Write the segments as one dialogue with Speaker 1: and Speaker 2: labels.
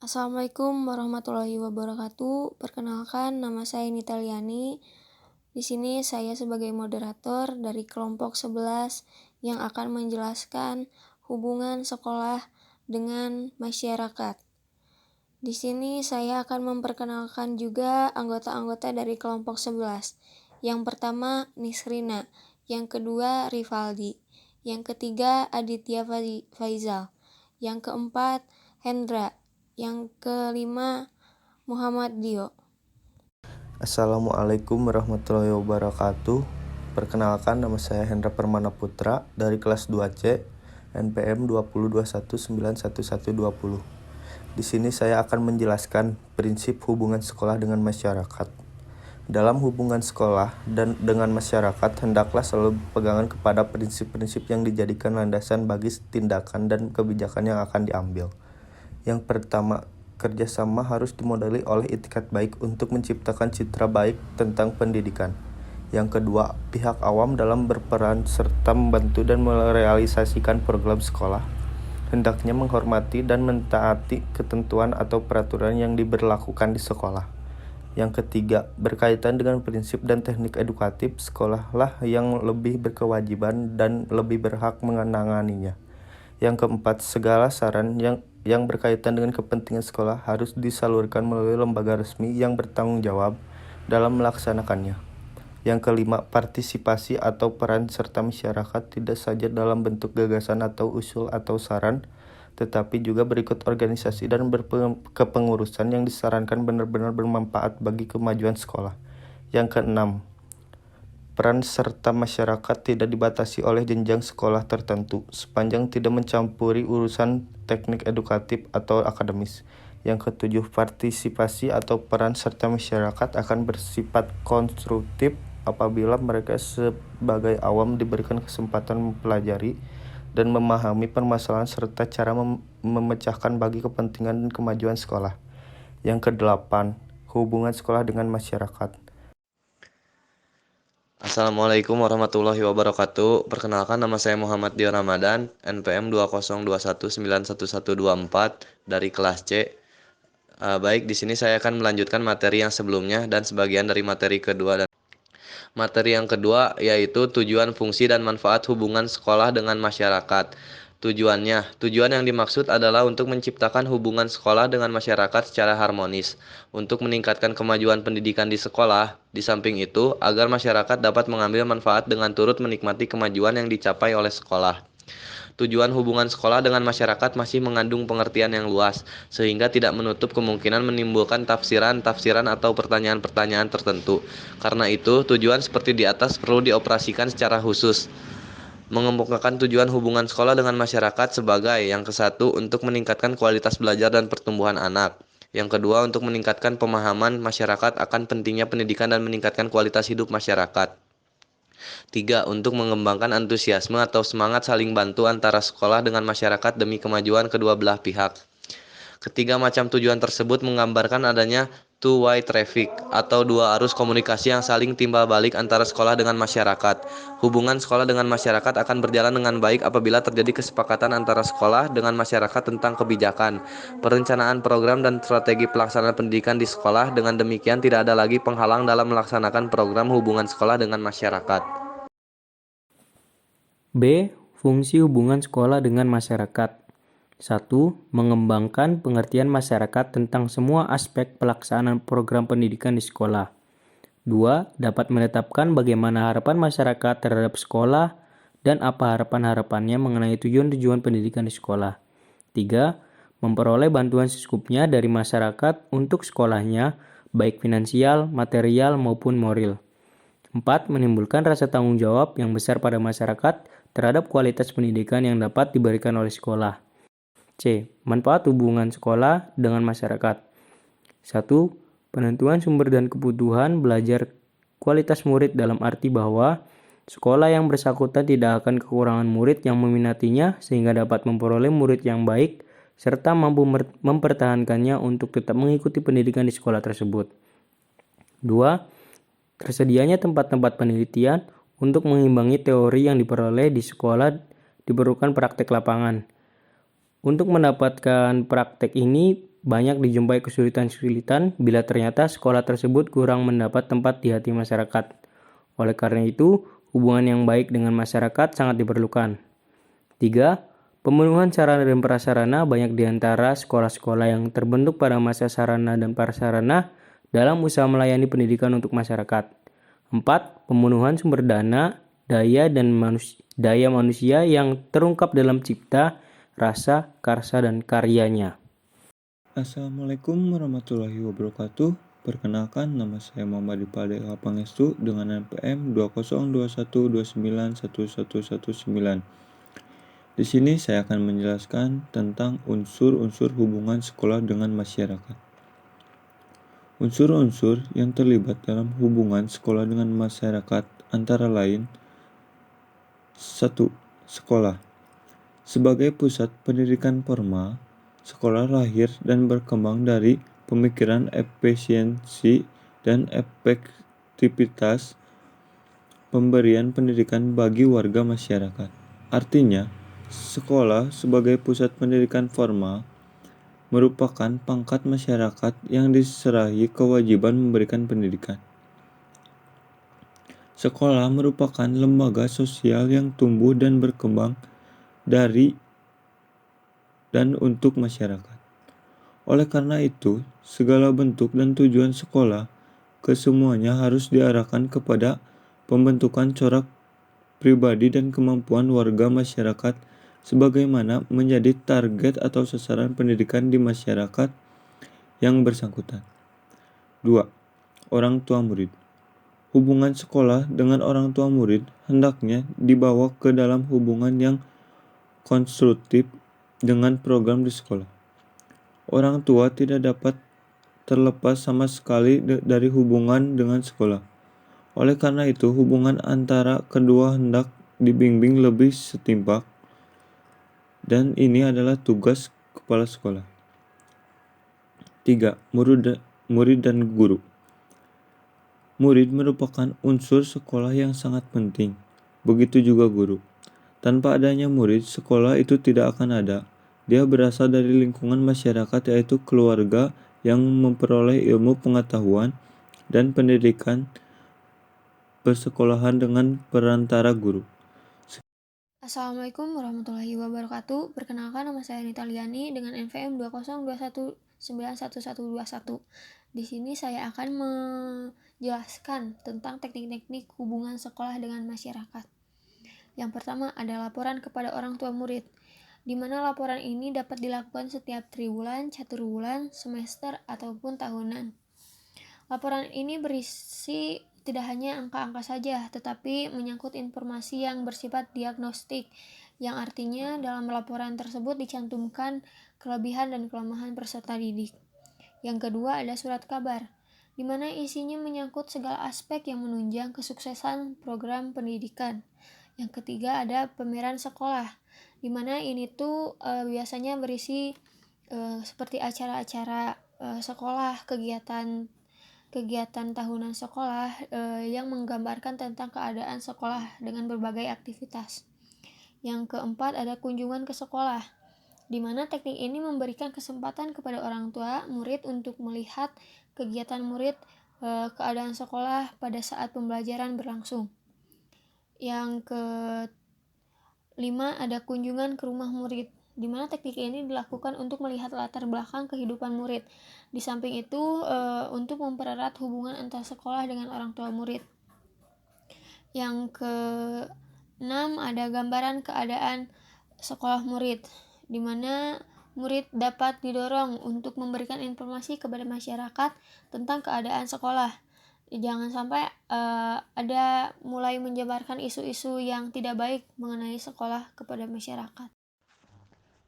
Speaker 1: Assalamualaikum warahmatullahi wabarakatuh. Perkenalkan, nama saya Nita Liani. Di sini saya sebagai moderator dari kelompok 11 yang akan menjelaskan hubungan sekolah dengan masyarakat. Di sini saya akan memperkenalkan juga anggota-anggota dari kelompok 11. Yang pertama, Nisrina. Yang kedua, Rivaldi. Yang ketiga, Aditya Faizal. Yang keempat, Hendra. Yang kelima, Muhammad Dio.
Speaker 2: Assalamualaikum warahmatullahi wabarakatuh. Perkenalkan, nama saya Hendra Permana Putra dari kelas 2C NPM 2021911120. Di sini saya akan menjelaskan prinsip hubungan sekolah dengan masyarakat. Dalam hubungan sekolah dan dengan masyarakat, hendaklah selalu pegangan kepada prinsip-prinsip yang dijadikan landasan bagi tindakan dan kebijakan yang akan diambil. Yang pertama, kerjasama harus dimodali oleh itikat baik untuk menciptakan citra baik tentang pendidikan. Yang kedua, pihak awam dalam berperan serta membantu dan merealisasikan program sekolah hendaknya menghormati dan mentaati ketentuan atau peraturan yang diberlakukan di sekolah. Yang ketiga, berkaitan dengan prinsip dan teknik edukatif, sekolahlah yang lebih berkewajiban dan lebih berhak menanganinya. Yang keempat, segala saran yang berkaitan dengan kepentingan sekolah harus disalurkan melalui lembaga resmi yang bertanggung jawab dalam melaksanakannya. Yang kelima, partisipasi atau peran serta masyarakat tidak saja dalam bentuk gagasan atau usul atau saran, tetapi juga berikut organisasi dan kepengurusan yang disarankan benar-benar bermanfaat bagi kemajuan sekolah. Yang keenam, peran serta masyarakat tidak dibatasi oleh jenjang sekolah tertentu, sepanjang tidak mencampuri urusan teknik edukatif atau akademis. Yang ketujuh, partisipasi atau peran serta masyarakat akan bersifat konstruktif apabila mereka sebagai awam diberikan kesempatan mempelajari dan memahami permasalahan serta cara memecahkan bagi kepentingan dan kemajuan sekolah. Yang kedelapan, hubungan sekolah dengan masyarakat.
Speaker 3: Assalamualaikum warahmatullahi wabarakatuh. Perkenalkan, nama saya Muhammad Dio Ramadan, NPM 2021911124 dari kelas C. Baik, di sini saya akan melanjutkan materi yang sebelumnya dan sebagian dari materi kedua. Materi yang kedua yaitu tujuan, fungsi, dan manfaat hubungan sekolah dengan masyarakat. Tujuan yang dimaksud adalah untuk menciptakan hubungan sekolah dengan masyarakat secara harmonis, untuk meningkatkan kemajuan pendidikan di sekolah. Di samping itu, agar masyarakat dapat mengambil manfaat dengan turut menikmati kemajuan yang dicapai oleh sekolah. Tujuan hubungan sekolah dengan masyarakat masih mengandung pengertian yang luas, sehingga tidak menutup kemungkinan menimbulkan tafsiran atau pertanyaan-pertanyaan tertentu. Karena itu, tujuan seperti di atas perlu dioperasikan secara khusus. Mengemukakan tujuan hubungan sekolah dengan masyarakat sebagai yang kesatu, untuk meningkatkan kualitas belajar dan pertumbuhan anak. Yang kedua, untuk meningkatkan pemahaman masyarakat akan pentingnya pendidikan dan meningkatkan kualitas hidup masyarakat. 3. Untuk mengembangkan antusiasme atau semangat saling bantu antara sekolah dengan masyarakat demi kemajuan kedua belah pihak. Ketiga macam tujuan tersebut menggambarkan adanya two-way traffic atau dua arus komunikasi yang saling timbal balik antara sekolah dengan masyarakat. Hubungan sekolah dengan masyarakat akan berjalan dengan baik apabila terjadi kesepakatan antara sekolah dengan masyarakat tentang kebijakan, perencanaan program, dan strategi pelaksanaan pendidikan di sekolah. Dengan demikian, tidak ada lagi penghalang dalam melaksanakan program hubungan sekolah dengan masyarakat.
Speaker 4: B. Fungsi hubungan sekolah dengan masyarakat. 1. Mengembangkan pengertian masyarakat tentang semua aspek pelaksanaan program pendidikan di sekolah. 2. Dapat menetapkan bagaimana harapan masyarakat terhadap sekolah dan apa harapan-harapannya mengenai tujuan-tujuan pendidikan di sekolah. 3. Memperoleh bantuan secukupnya dari masyarakat untuk sekolahnya, baik finansial, material, maupun moral. 4. Menimbulkan rasa tanggung jawab yang besar pada masyarakat terhadap kualitas pendidikan yang dapat diberikan oleh sekolah. C. Manfaat hubungan sekolah dengan masyarakat. 1. Penentuan sumber dan kebutuhan belajar kualitas murid dalam arti bahwa sekolah yang bersangkutan tidak akan kekurangan murid yang meminatinya sehingga dapat memperoleh murid yang baik serta mampu mempertahankannya untuk tetap mengikuti pendidikan di sekolah tersebut. 2. Tersedianya tempat-tempat penelitian untuk mengimbangi teori yang diperoleh di sekolah diperlukan praktek lapangan. Untuk mendapatkan praktek ini, banyak dijumpai kesulitan-kesulitan bila ternyata sekolah tersebut kurang mendapat tempat di hati masyarakat. Oleh karena itu, hubungan yang baik dengan masyarakat sangat diperlukan. 3. Pemenuhan sarana dan prasarana. Banyak di antara sekolah-sekolah yang terbentuk pada masa sarana dan prasarana dalam usaha melayani pendidikan untuk masyarakat. 4. Pemenuhan sumber dana, daya manusia yang terungkap dalam cipta, rasa, karsa, dan karyanya.
Speaker 5: Assalamualaikum warahmatullahi wabarakatuh. Perkenalkan, nama saya Muhammad Ipade Pangestu dengan NPM 2021291119. Di sini saya akan menjelaskan tentang unsur-unsur hubungan sekolah dengan masyarakat. Unsur-unsur yang terlibat dalam hubungan sekolah dengan masyarakat antara lain 1. Sekolah. Sebagai pusat pendidikan formal, sekolah lahir dan berkembang dari pemikiran efisiensi dan efektivitas pemberian pendidikan bagi warga masyarakat. Artinya, sekolah sebagai pusat pendidikan formal merupakan pangkat masyarakat yang diserahi kewajiban memberikan pendidikan. Sekolah merupakan lembaga sosial yang tumbuh dan berkembang dari dan untuk masyarakat. Oleh karena itu, segala bentuk dan tujuan sekolah kesemuanya harus diarahkan kepada pembentukan corak pribadi dan kemampuan warga masyarakat sebagaimana menjadi target atau sasaran pendidikan di masyarakat yang bersangkutan. 2. Orang tua murid. Hubungan sekolah dengan orang tua murid hendaknya dibawa ke dalam hubungan yang konstruktif dengan program di sekolah. Orang tua tidak dapat terlepas sama sekali dari hubungan dengan sekolah. Oleh karena itu, hubungan antara kedua hendak dibimbing lebih setimpal, dan ini adalah tugas kepala sekolah. 3. Murid dan guru. Murid merupakan unsur sekolah yang sangat penting, begitu juga guru. Tanpa adanya murid, sekolah itu tidak akan ada. Dia berasal dari lingkungan masyarakat, yaitu keluarga yang memperoleh ilmu pengetahuan dan pendidikan persekolahan dengan perantara guru.
Speaker 1: Assalamualaikum warahmatullahi wabarakatuh. Perkenalkan, nama saya Nita Liani dengan NVM 2021911121. Di sini saya akan menjelaskan tentang teknik-teknik hubungan sekolah dengan masyarakat. Yang pertama ada laporan kepada orang tua murid, di mana laporan ini dapat dilakukan setiap triwulan, caturwulan, semester, ataupun tahunan. Laporan ini berisi tidak hanya angka-angka saja, tetapi menyangkut informasi yang bersifat diagnostik, yang artinya dalam laporan tersebut dicantumkan kelebihan dan kelemahan peserta didik. Yang kedua ada surat kabar, di mana isinya menyangkut segala aspek yang menunjang kesuksesan program pendidikan. Yang ketiga ada pameran sekolah, di mana ini tuh biasanya berisi seperti acara-acara sekolah, kegiatan tahunan sekolah yang menggambarkan tentang keadaan sekolah dengan berbagai aktivitas. Yang keempat ada kunjungan ke sekolah, di mana teknik ini memberikan kesempatan kepada orang tua murid untuk melihat kegiatan murid, keadaan sekolah pada saat pembelajaran berlangsung. Yang kelima ada kunjungan ke rumah murid, di mana teknik ini dilakukan untuk melihat latar belakang kehidupan murid. Di samping itu untuk mempererat hubungan antar sekolah dengan orang tua murid. Yang keenam ada gambaran keadaan sekolah murid, di mana murid dapat didorong untuk memberikan informasi kepada masyarakat tentang keadaan sekolah. Jangan sampai ada mulai menyebarkan isu-isu yang tidak baik mengenai sekolah kepada masyarakat.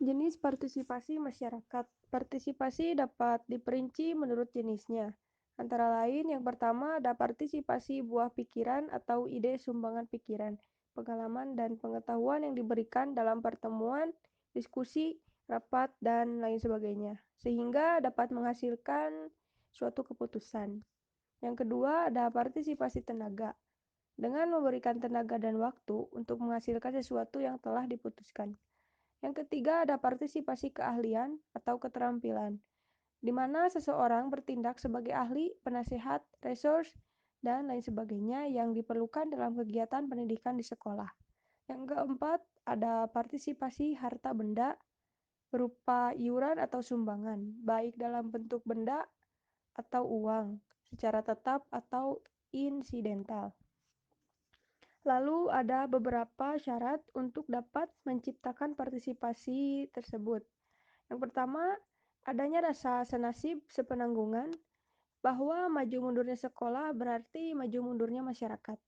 Speaker 6: Jenis partisipasi masyarakat. Partisipasi dapat diperinci menurut jenisnya. Antara lain, yang pertama ada partisipasi buah pikiran atau ide sumbangan pikiran, pengalaman dan pengetahuan yang diberikan dalam pertemuan, diskusi, rapat, dan lain sebagainya, sehingga dapat menghasilkan suatu keputusan. Yang kedua ada partisipasi tenaga, dengan memberikan tenaga dan waktu untuk menghasilkan sesuatu yang telah diputuskan. Yang ketiga ada partisipasi keahlian atau keterampilan, di mana seseorang bertindak sebagai ahli, penasehat, resource, dan lain sebagainya yang diperlukan dalam kegiatan pendidikan di sekolah. Yang keempat, ada partisipasi harta benda berupa iuran atau sumbangan, baik dalam bentuk benda atau uang, secara tetap atau insidental. Lalu ada beberapa syarat untuk dapat menciptakan partisipasi tersebut. Yang pertama, adanya rasa senasib sepenanggungan bahwa maju mundurnya sekolah berarti maju mundurnya masyarakat.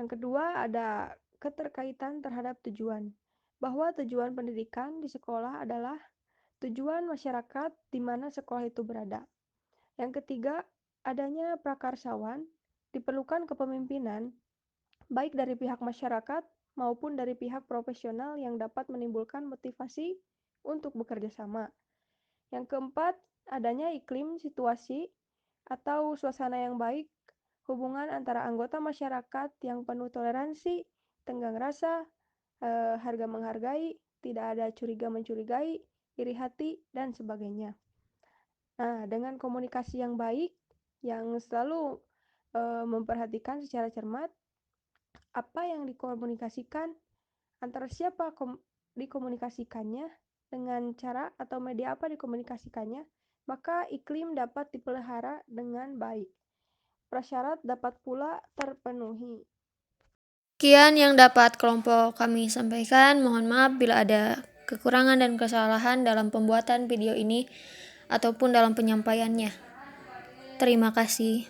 Speaker 6: Yang kedua, ada keterkaitan terhadap tujuan, bahwa tujuan pendidikan di sekolah adalah tujuan masyarakat di mana sekolah itu berada. Yang ketiga, adanya prakarsawan, diperlukan kepemimpinan, baik dari pihak masyarakat maupun dari pihak profesional yang dapat menimbulkan motivasi untuk bekerja sama. Yang keempat, adanya iklim situasi atau suasana yang baik, hubungan antara anggota masyarakat yang penuh toleransi, tenggang rasa, harga menghargai, tidak ada curiga mencurigai, iri hati, dan sebagainya. Nah, dengan komunikasi yang baik, yang selalu memperhatikan secara cermat apa yang dikomunikasikan, antara siapa dikomunikasikannya, dengan cara atau media apa dikomunikasikannya, maka iklim dapat dipelihara dengan baik. Prasyarat dapat pula terpenuhi.
Speaker 1: Sekian yang dapat kelompok kami sampaikan. Mohon maaf bila ada kekurangan dan kesalahan dalam pembuatan video ini ataupun dalam penyampaiannya. Terima kasih.